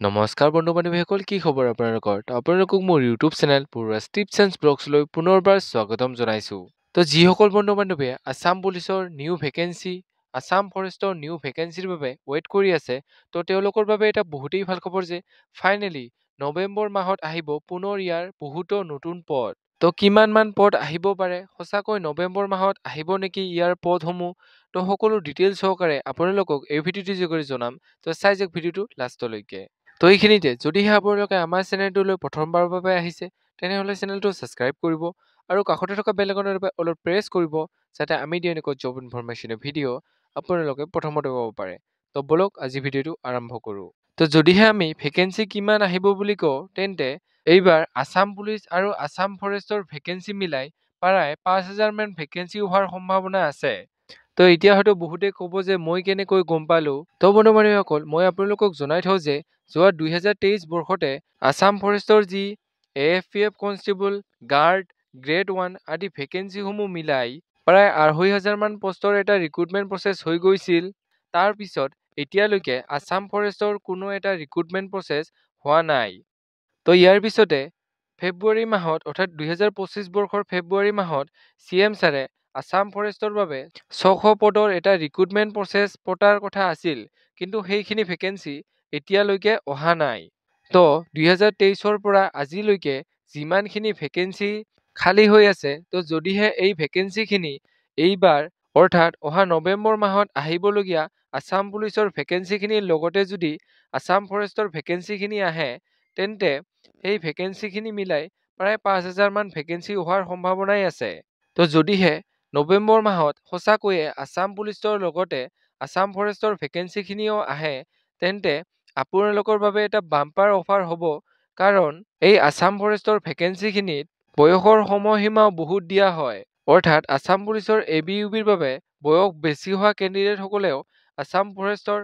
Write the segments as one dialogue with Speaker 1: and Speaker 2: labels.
Speaker 1: নমস্কাৰ বন্ধু বান্ধৱীসকল, কি খবৰ আপোনালোকৰ? আপোনালোকক মোৰ ইউটিউব চেনেল পৰুৱা টিপছ এণ্ড ব্লগছলৈ পুনৰবাৰ স্বাগতম জনাইছোঁ। যিসকল বন্ধু বান্ধৱীয়ে আছাম পুলিচৰ নিউ ভেকেঞ্চি, আছাম ফৰেষ্টৰ নিউ ভেকেঞ্চিৰ বাবে ৱেইট কৰি আছে, তেওঁলোকৰ বাবে এটা বহুতেই ভাল খবৰ যে ফাইনেলি নৱেম্বৰ মাহত আহিব পুনৰ ইয়াৰ বহুতো নতুন পদ। কিমান মান পদ আহিব পাৰে, সঁচাকৈ নৱেম্বৰ মাহত আহিব নেকি ইয়াৰ পদসমূহ, সকলো ডিটেইলছ সহকাৰে আপোনালোকক এই ভিডিঅ'টোৰ যোগেদি জনাম। চাই যাওক ভিডিঅ'টো লাষ্টলৈকে। এইখিনিতে যদিহে আপোনালোকে আমাৰ চেনেলটোলৈ প্ৰথমবাৰৰ বাবে আহিছে, তেনেহ'লে চেনেলটো ছাবস্ক্ৰাইব কৰিব আৰু কাষতে থকা বেল আইকনৰ বাবে অলপ প্ৰেছ কৰিব, যাতে আমি দিয়া এনেকুৱা জব ইনফৰমেশ্যনৰ ভিডিঅ' আপোনালোকে প্ৰথমতে পাব পাৰে। বলক আজি ভিডিঅ'টো আৰম্ভ কৰোঁ। যদিহে আমি ভেকেঞ্চি কিমান আহিব বুলি কওঁ, তেন্তে এইবাৰ আছাম পুলিচ আৰু আছাম ফৰেষ্টৰ ভেকেঞ্চি মিলাই প্ৰায় 5,000 মান ভেকেঞ্চি হোৱাৰ সম্ভাৱনা আছে। এতিয়া হয়তো বহুতে ক'ব যে মই কেনেকৈ গম পালোঁ। বন্ধু বান্ধৱীসকল, মই আপোনালোকক জনাই থওঁ যে যোৱা 2023 বৰ্ষতে আছাম ফৰেষ্টৰ যি AFPF কনষ্টেবল, গাৰ্ড, গ্ৰেড 1 আদি ভেকেঞ্চিসমূহ মিলাই প্ৰায় 2,500 মান পষ্টৰ এটা ৰিক্ৰুটমেণ্ট প্ৰচেছ হৈ গৈছিল। তাৰ পিছত এতিয়ালৈকে আছাম ফৰেষ্টৰ কোনো এটা ৰিক্ৰুটমেণ্ট প্ৰচেছ হোৱা নাই। ইয়াৰ পিছতে ফেব্ৰুৱাৰী মাহত, অৰ্থাৎ 2025 বৰ্ষৰ ফেব্ৰুৱাৰী মাহত CM ছাৰে আছাম ফৰেষ্টৰ বাবে 600 পদৰ এটা ৰিক্ৰুটমেণ্ট প্ৰচেছ পতাৰ কথা আছিল, কিন্তু সেইখিনি ভেকেঞ্চি এতিয়ালৈকে অহা নাই। 2023ৰ পৰা আজিলৈকে যিমানখিনি ভেকেঞ্চি খালী হৈ আছে, যদিহে এই ভেকেঞ্চিখিনি এইবাৰ অৰ্থাৎ অহা নৱেম্বৰ মাহত আহিবলগীয়া আছাম পুলিচৰ ভেকেঞ্চিখিনিৰ লগতে যদি আছাম ফৰেষ্টৰ ভেকেঞ্চিখিনি আহে, তেন্তে সেই ভেকেঞ্চিখিনি মিলাই প্ৰায় 5,000 মান ভেকেঞ্চি হোৱাৰ সম্ভাৱনাই আছে। যদিহে নৱেম্বৰ মাহত সঁচাকৈয়ে আছাম পুলিচৰ লগতে আছাম ফৰেষ্টৰ ভেকেঞ্চিখিনিও আহে, তেন্তে আপোনালোকৰ বাবে এটা বাম্পাৰ অফাৰ হ'ব, কাৰণ এই আছাম ফৰেষ্টৰ ভেকেঞ্চিখিনিত বয়সৰ সময়সীমাও বহুত দিয়া হয়। অৰ্থাৎ আছাম পুলিচৰ ABUBৰ বাবে বয়স বেছি হোৱা কেণ্ডিডেটসকলেও আছাম ফৰেষ্টৰ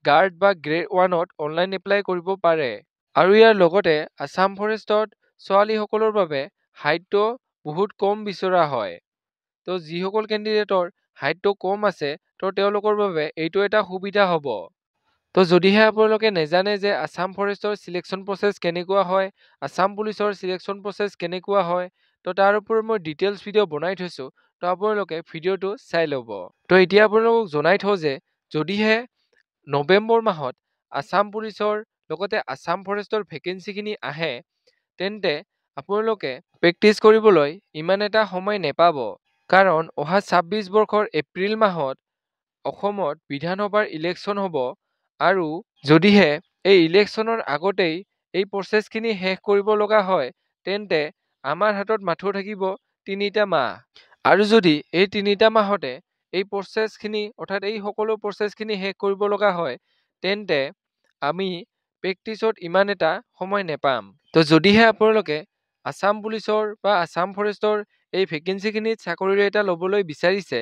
Speaker 1: গাৰ্ড বা গ্ৰেড 1ত অনলাইন এপ্লাই কৰিব পাৰে। আৰু ইয়াৰ লগতে আছাম ফৰেষ্টত ছোৱালীসকলৰ বাবে হাইটটো বহুত কম বিচৰা হয়। যিসকল কেণ্ডিডেটৰ হাইটটো কম আছে, তেওঁলোকৰ বাবে এইটো এটা সুবিধা হ'ব। যদিহে আপোনালোকে নেজানে যে আছাম ফৰেষ্টৰ চিলেকশ্যন প্ৰচেছ কেনেকুৱা হয়, আছাম পুলিচৰ চিলেকশ্যন প্ৰচেছ কেনেকুৱা হয়, তাৰ ওপৰত মই ডিটেইলছ ভিডিঅ' বনাই থৈছোঁ। আপোনালোকে ভিডিঅ'টো চাই ল'ব। এতিয়া আপোনালোকক জনাই থওঁ যে যদিহে নৱেম্বৰ মাহত আছাম পুলিচৰ লগতে আছাম ফৰেষ্টৰ ভেকেঞ্চিখিনি আহে, তেন্তে আপোনালোকে প্ৰেক্টিছ কৰিবলৈ ইমান এটা সময় নেপাব, কাৰণ অহা 26 বৰ্ষৰ এপ্ৰিল মাহত অসমত বিধানসভাৰ ইলেকশ্যন হ'ব। আৰু যদিহে এই ইলেকশ্যনৰ আগতেই এই প্ৰচেছখিনি শেষ কৰিব লগা হয়, তেন্তে আমাৰ হাতত মাথো থাকিব 3টা মাহ। আৰু যদি এই 3টা মাহতে এই প্ৰচেছখিনি, অৰ্থাৎ এই সকলো প্ৰচেছখিনি শেষ কৰিব লগা হয়, তেন্তে আমি প্ৰেক্টিছত ইমান এটা সময় নেপাম। যদিহে আপোনালোকে আছাম পুলিচৰ বা আছাম ফৰেষ্টৰ এই ভেকেঞ্চিখিনিত চাকৰি এটা ল'বলৈ বিচাৰিছে,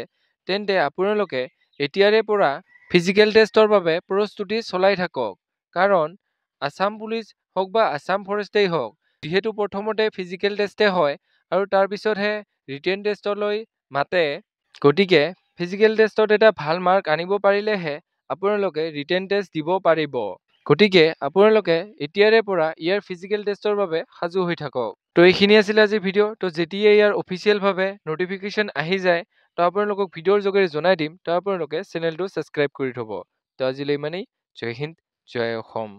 Speaker 1: তেন্তে আপোনালোকে এতিয়াৰে পৰা ফিজিকেল টেষ্টৰ বাবে প্ৰস্তুতি চলাই থাকক। কাৰণ আছাম পুলিচ হওক বা আছাম ফৰেষ্টেই হওক, যিহেতু প্ৰথমতে ফিজিকেল টেষ্টে হয় আৰু তাৰপিছতহে ৰিটেন টেষ্টলৈ মাতে, গতিকে ফিজিকেল টেষ্টত এটা ভাল মাৰ্ক আনিব পাৰিলেহে আপোনালোকে ৰিটেন টেষ্ট দিব পাৰিব। গতিকে আপোনালোকে এতিয়াৰে পৰা ইয়াৰ ফিজিকেল টেষ্টৰ বাবে সাজু হৈ থাকক। এইখিনি আছিল আজিৰ ভিডিঅ'। যেতিয়া ইয়াৰ অফিচিয়েলভাৱে নটিফিকেশ্যন আহি যায়, আপোনালোকক ভিডিঅ'ৰ যোগেৰে জনাই দিম। আপোনালোকে চেনেলটো ছাবস্ক্ৰাইব কৰি থ'ব। আজিলৈ ইমানেই। জয় হিন্দ, জয় অসম।